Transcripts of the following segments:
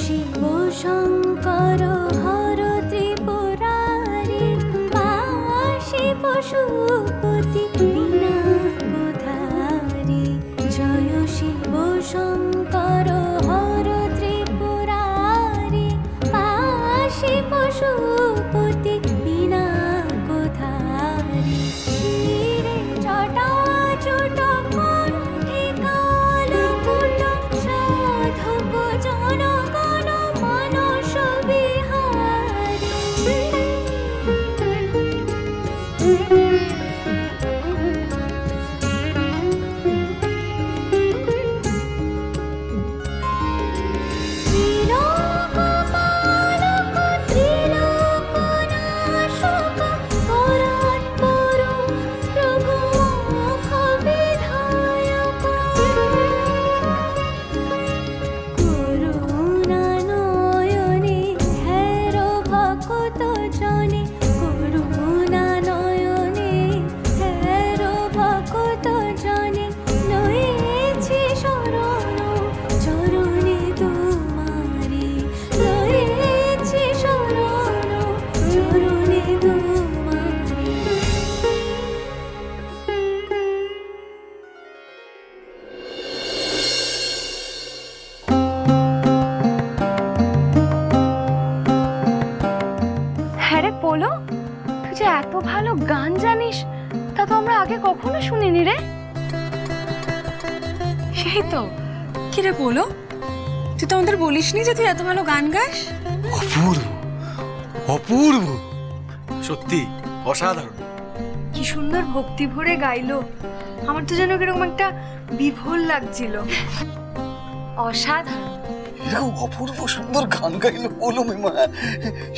শিব শঙ্কর হর ত্রিপুরারি পাশে পশুপতি বিনা কোধারি জয় শিব শঙ্কর হর ত্রিপুরারি পাশে পশুপতি বিনা কোধারি শিরে জটা জট কণ্ঠে কালকুট সাধক জনগণ মানস বিহারী গান জানিস তা তো আমরা আগে কখনো শুনিনি রে। সেই তো কি রে বলো, তুই তো আমাদের বলিসনি যে তুই এত ভালো গান গাস। অপূর্ব অপূর্ব, সত্যি অসাধারণ। কি সুন্দর ভক্তি ভরে গাইলো, আমার তো যেন কিরকম একটা বিভোর লাগছিল। অসাধারণ, এরকম অপূর্ব সুন্দর গান গাইলো পৌলমীমা।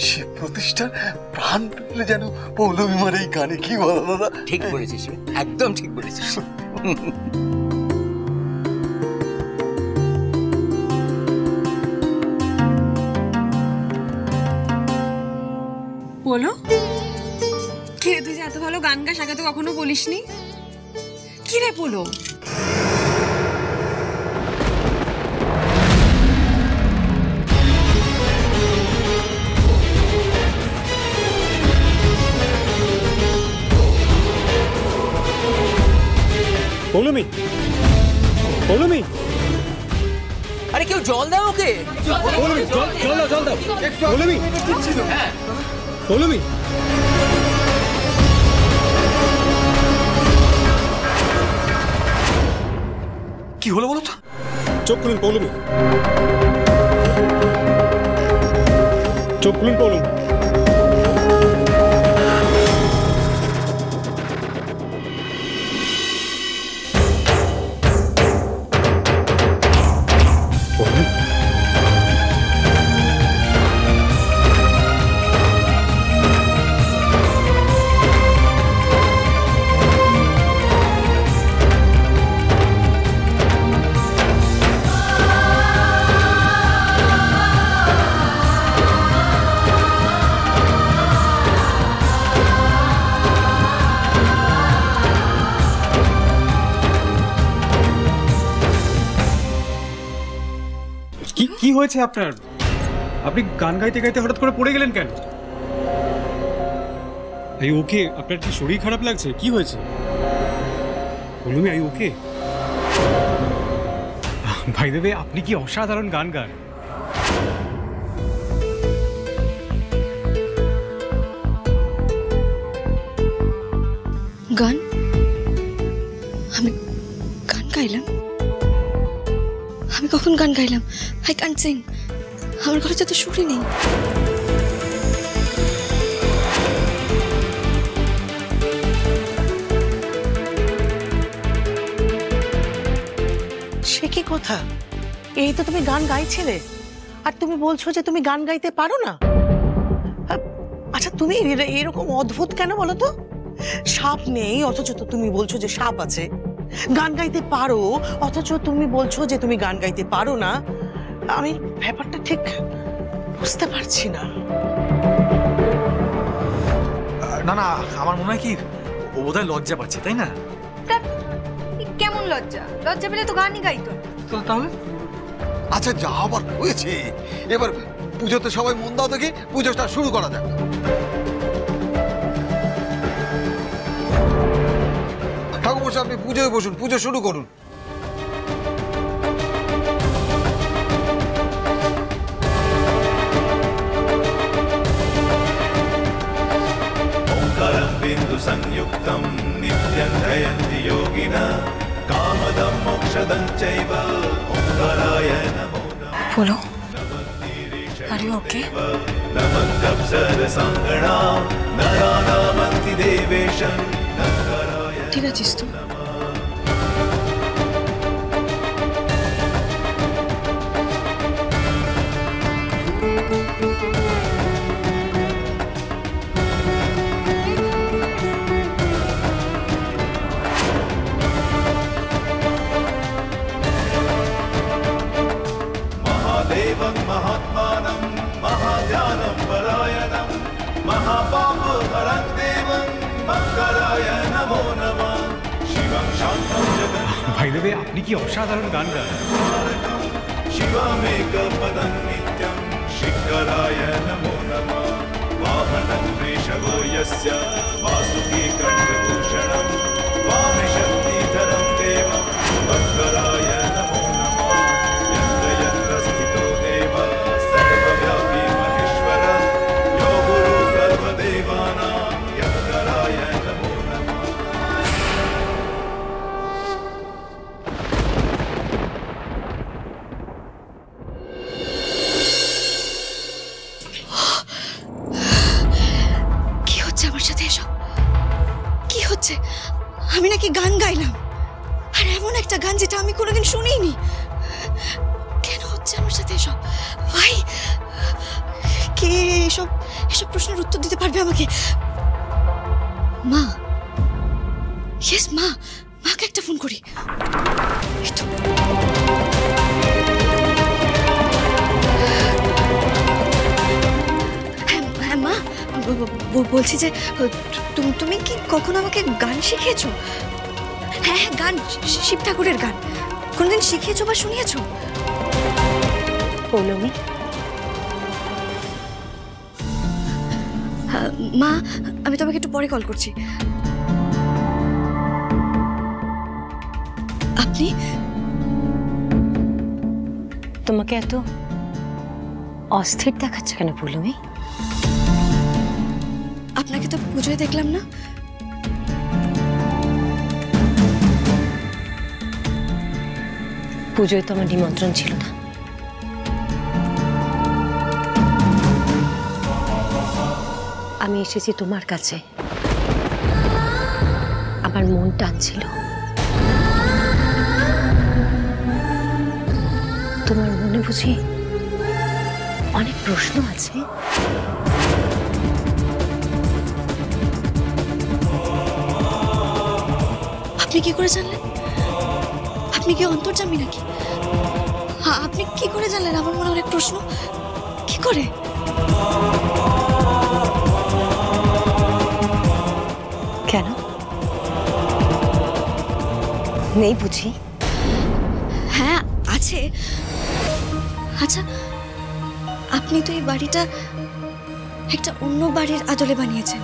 সে প্রতিষ্ঠার প্রাণ পেলে যেন পৌলমীমার এই গানে। কি বলো দাদা? ঠিক বলেছিস, একদম ঠিক বলেছিস। বলো কি রে, তুই যে এত ভালো গান গাস আগে তো কখনো বলিসনি। কি রে বলো? পৌলমী, পৌলমী, আরে কেউ জল দাও ওকে। পৌলমী, জল দাও, জল দাও। পৌলমী, হ্যাঁ পৌলমী, কি হলো বলো তো? চোখ খুলুন পৌলমী, চোখ খুলুন পৌলমী। কি হয়েছে আপনার? আপনি গান গাইতে গাইতে হঠাৎ করে পড়ে গেলেন কেন? আই ওকে? আপনার কি শরীর খারাপ লাগছে? কি হয়েছে? পৌলমী, আই ওকে? ভাই দেবে, আপনি কি অসাধারণ গান গান। গান? আমি গান গাইলাম? আমি কখন গান গাইলাম? I can't Singh. আমার ঘরে তো সুরই নেই। সে কি কথা? এই তো তুমি গান গাইছিলে আর তুমি বলছো যে তুমি গান গাইতে পারো না। আচ্ছা তুমি এরকম অদ্ভুত কেন বলো তো? সাপ নেই অথচ তো তুমি বলছো যে সাপ আছে। গান গাইতে পারো অথচ তুমি বলছো যে তুমি গান গাইতে পারো না। আমি ব্যাপারটা ঠিক বুঝতে পারছি না। না না, আমার মনে হয় কি ও বোধহয় লজ্জা পাচ্ছে, তাই না? কেমন লজ্জা? লজ্জা পেলে তো গানই গাইতো। তাহলে আচ্ছা যা আবার হয়েছে, এবার পুজোতে সবাই মন দাও দেখি, পুজোটা শুরু করা যাক। ঠাকুর মশাই আপনি পুজোয় বসুন, পুজো শুরু করুন। ओंकारं बिंदु संयुक्तं नित्यं ध्यायन्ति योगिनः कामदं मोक्षदं चैव ओंकाराय नमो नमः। बोलो, आर यू ओके? नमस्कारसंगणा नरानामन्ति देवेशं नमस्काराय। ठीक है चिस्तु। महादेवं महात्मानं महाध्यानं परायणं महापापहरं देवं मंगलाय नमो नमः। शिवं शान्तं जगन्नाथं ভাই দেবে আপনি কি অসাধারণ গান গান। शिवमेकपदं नित्यं शिखराय नमो नमः। वाहनं वृषभो यस्य वासुकी कण्ठभूषणं वामे शक्तिधरं देवं मंगलाय नमो नमः। यत्र यत्र स्थितो देवः सर्वव्यापी महेश्वरः यो गुरुः सर्वदेवानां यत्कराय नमो नमः। কি হচ্ছে আমার সাথে এসব? কি হচ্ছে? আমি নাকি গান গাইলাম, আর এমন একটা গান যেটা আমি কোনোদিন শুনিনি। কেন হচ্ছে আমার সাথে এসব? ভাই, কে এসব এসব প্রশ্নের উত্তর দিতে পারবে আমাকে? মা, ইয়েস মা, মাকে একটা ফোন করি। এই তো। হ্যাঁ মা, বলছি যে তুমি কি কখনো আমাকে গান শিখিয়েছো? হ্যাঁ হ্যাঁ, গান, শিব ঠাকুরের গান কোনদিন শিখিয়েছো বা শুনিয়েছো? পৌলমী, মা, আমি তোমাকে একটু পরে কল করছি। আপনি তোমাকে এত অস্থির দেখাচ্ছে কেন পৌলমী? আপনাকে তো পুজোয় দেখলাম না। পুজোয় তো আমার নিমন্ত্রণ ছিল না। আমি এসেছি তোমার কাছে, আমার মন টানছিল। তোমার মনে বুঝি অনেক প্রশ্ন আছে? আপনি কি করে জানলেন? আপনি কি অন্তর্যামী নাকি? আপনি কি করে জানলেন আমার মনে অনেক প্রশ্ন? কি করে? কেন নেই বুঝি? হ্যাঁ আছে। আচ্ছা, আপনি তো এই বাড়িটা একটা অন্য বাড়ির আদলে বানিয়েছেন।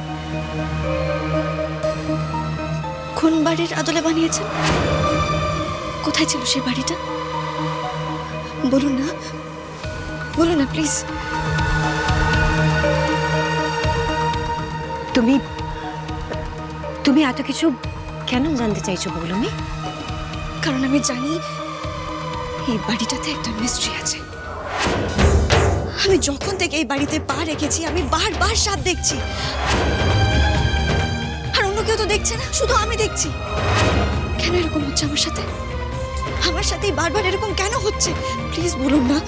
কোন বাড়ির আদলে বানিয়েছেন? কোথায় ছিল সেই বাড়িটা? বলুন না, বলুন না প্লিজ। তুমি তুমি এত কিছু কেন জানতে চাইছো পৌলমী? কারণ আমি জানি এই বাড়িটাতে একটা মিস্ট্রি আছে। আমি যখন থেকে এই বাড়িতে পা রেখেছি আমি বারবার সাপ দেখছি, আর অন্য কেউ তো দেখছে না, শুধু আমি দেখছি। কেন এরকম হচ্ছে আমার সাথে? আমার সাথেই বারবার এরকম কেন হচ্ছে? প্লিজ বলুন না।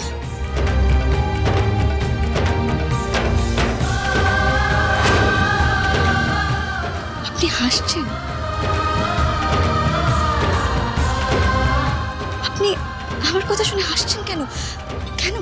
আপনি হাসছেন। আপনি আমার কথা শুনে হাসছেন কেন? কেন?